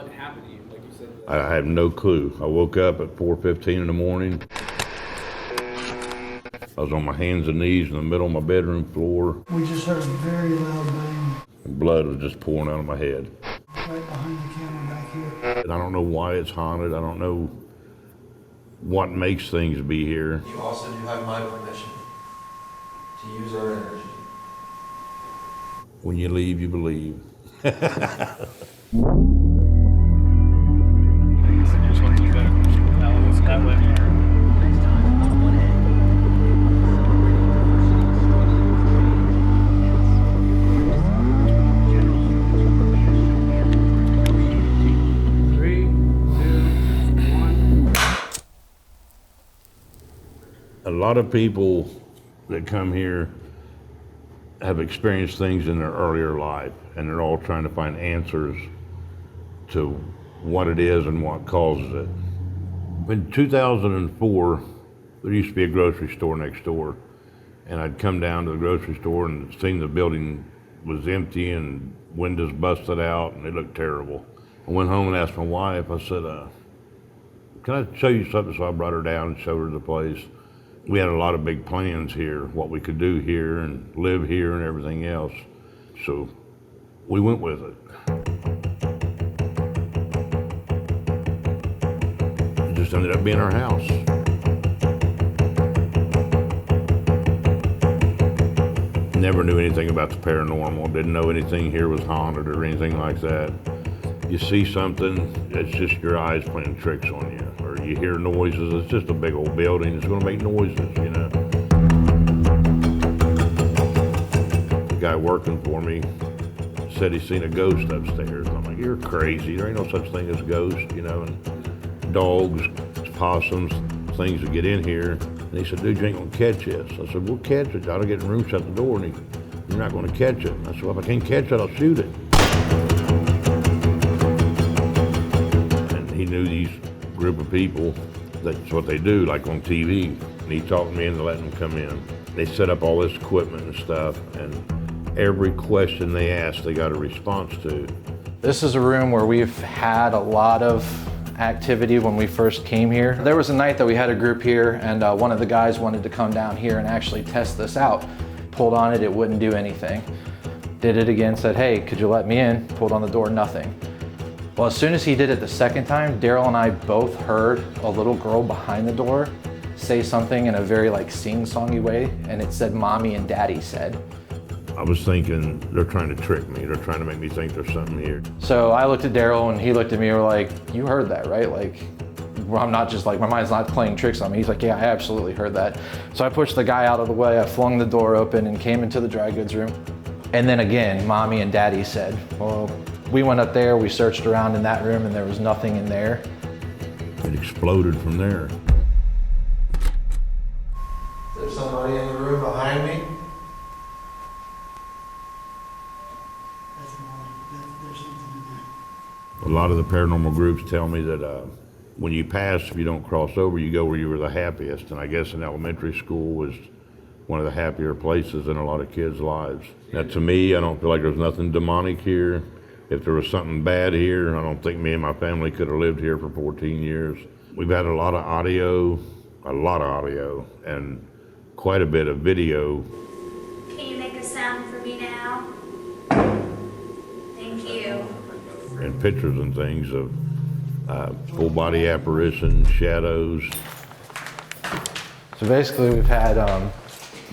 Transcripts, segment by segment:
what happened to you? Like you said. I have no clue. I woke up at 4:15 in the morning. I was on my hands and knees in the middle of my bedroom floor. We just heard a very loud bang. Blood was just pouring out of my head. Right behind the camera back here. And I don't know why it's haunted. I don't know what makes things be here. You also do have my permission to use our energy. When you leave, you believe. A lot of people that come here have experienced things in their earlier life, and they're all trying to find answers to what it is and what causes it. In 2004, there used to be a grocery store next door, and I'd come down to the grocery store and seen the building was empty and windows busted out, and it looked terrible. I went home and asked my wife, I said, can I show you something? So I brought her down and showed her the place. We had a lot of big plans here, what we could do here and live here and everything else. So we went with it. It just ended up being our house. Never knew anything about the paranormal, didn't know anything here was haunted or anything like that. You see something, it's just your eyes playing tricks on you. Or you hear noises, it's just a big old building, it's gonna make noises, you know. The guy working for me said he's seen a ghost upstairs. I'm like, you're crazy, there ain't no such thing as ghosts, you know, and dogs, possums, things that get in here. And he said, dude, you ain't gonna catch this. I said, we'll catch it. I'll get in the room, shut the door, and you're not gonna catch it. I said, well, if I can't catch it, I'll shoot it. He knew these group of people, that's what they do, like on TV. And he talked me into letting them come in. They set up all this equipment and stuff, and every question they asked, they got a response to. This is a room where we've had a lot of activity when we first came here. There was a night that we had a group here, and one of the guys wanted to come down here and actually test this out. Pulled on it, it wouldn't do anything. Did it again, said, hey, could you let me in? Pulled on the door, nothing. Well, as soon as he did it the second time, Daryl and I both heard a little girl behind the door say something in a very like sing-songy way, and it said, Mommy and Daddy said. I was thinking, they're trying to trick me. They're trying to make me think there's something here. So I looked at Daryl and he looked at me and we're like, you heard that, right? Like, I'm not just like, my mind's not playing tricks on me. He's like, yeah, I absolutely heard that. So I pushed the guy out of the way, I flung the door open and came into the dry goods room. And then again, Mommy and Daddy said, well, we went up there, we searched around in that room and there was nothing in there. It exploded from there. There's somebody in the room behind me. There's something in there. A lot of the paranormal groups tell me that when you pass, if you don't cross over, you go where you were the happiest. And I guess in elementary school was one of the happier places in a lot of kids' lives. Now to me, I don't feel like there's nothing demonic here. If there was something bad here, I don't think me and my family could have lived here for 14 years. We've had a lot of audio, and quite a bit of video. Can you make a sound for me now? Thank you. And pictures and things of full body apparitions, shadows. So basically we've had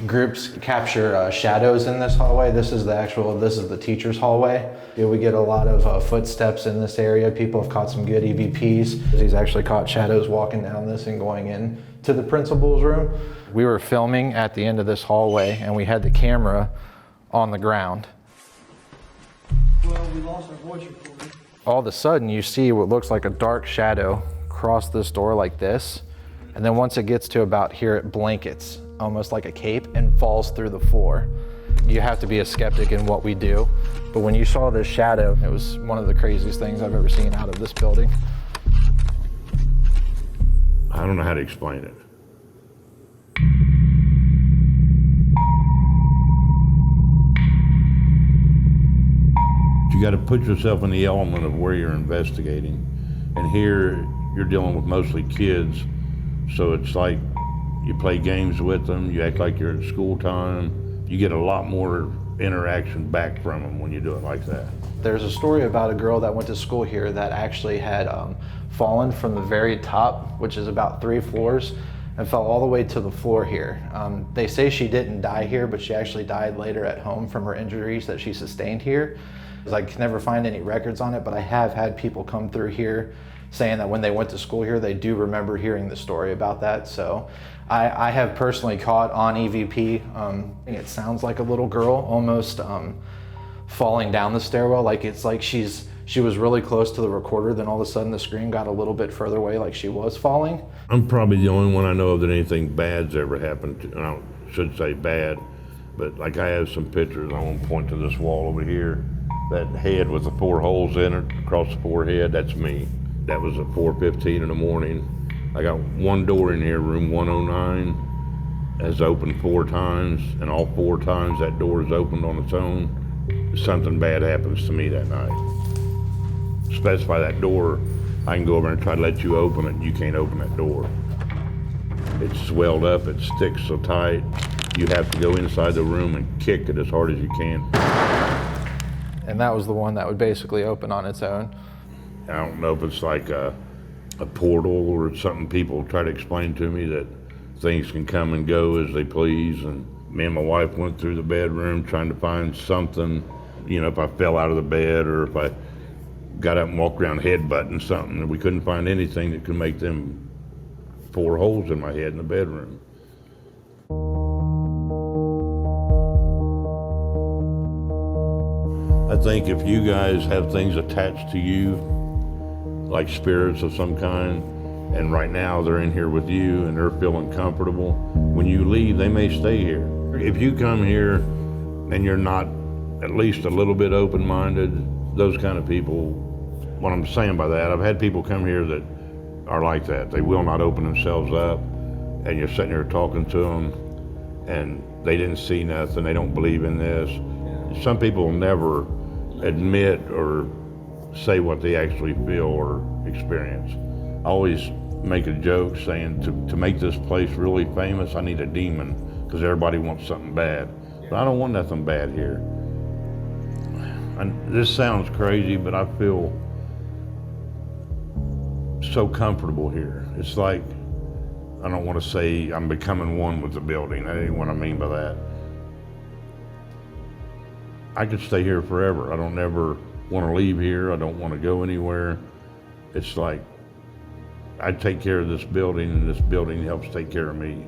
groups capture shadows in this hallway. This is the teacher's hallway. Yeah, we get a lot of footsteps in this area. People have caught some good EVPs. He's actually caught shadows walking down this and going in to the principal's room. We were filming at the end of this hallway and we had the camera on the ground. Well, we lost our voice recorder. All of a sudden you see what looks like a dark shadow cross this door like this. And then once it gets to about here, it blankets almost like a cape and falls through the floor. You have to be a skeptic in what we do. But when you saw this shadow, it was one of the craziest things I've ever seen out of this building. I don't know how to explain it. You you got to put yourself in the element of where you're investigating. And here you're dealing with mostly kids, so it's like you play games with them, you act like you're at school time. You get a lot more interaction back from them when you do it like that. There's a story about a girl that went to school here that actually had fallen from the very top, which is about 3 floors, and fell all the way to the floor here. They say she didn't die here, but she actually died later at home from her injuries that she sustained here. I can never find any records on it, but I have had people come through here saying that when they went to school here, they do remember hearing the story about that. So I have personally caught on EVP. It sounds like a little girl almost falling down the stairwell. Like it's like she was really close to the recorder, then all of a sudden the screen got a little bit further away, like she was falling. I'm probably the only one I know of that anything bad's ever happened to. I should say bad, but like I have some pictures. I want to point to this wall over here. That head with the 4 holes in it across the forehead, that's me. That was at 4:15 in the morning. I got one door in here, room 109, has opened 4 times, and all 4 times that door is opened on its own. Something bad happens to me that night. Specify that door, I can go over and try to let you open it, and you can't open that door. It's swelled up, it sticks so tight, you have to go inside the room and kick it as hard as you can. And that was the one that would basically open on its own. I don't know if it's like a portal or something people try to explain to me, that things can come and go as they please. And me and my wife went through the bedroom trying to find something, if I fell out of the bed or if I got up and walked around headbutting something, and we couldn't find anything that could make them 4 holes in my head in the bedroom. I think if you guys have things attached to you, like spirits of some kind, and right now they're in here with you and they're feeling comfortable, when you leave, they may stay here. If you come here and you're not at least a little bit open-minded, those kind of people, what I'm saying by that, I've had people come here that are like that. They will not open themselves up, and you're sitting there talking to them, and they didn't see nothing, they don't believe in this. Some people will never admit or say what they actually feel or experience. I always make a joke saying to make this place really famous, I need a demon, because everybody wants something bad. But I don't want nothing bad here. And this sounds crazy, but I feel so comfortable here. It's like, I don't want to say I'm becoming one with the building. That ain't what I mean by that. I could stay here forever. I don't ever want to leave here. I don't want to go anywhere. It's like I take care of this building, and this building helps take care of me.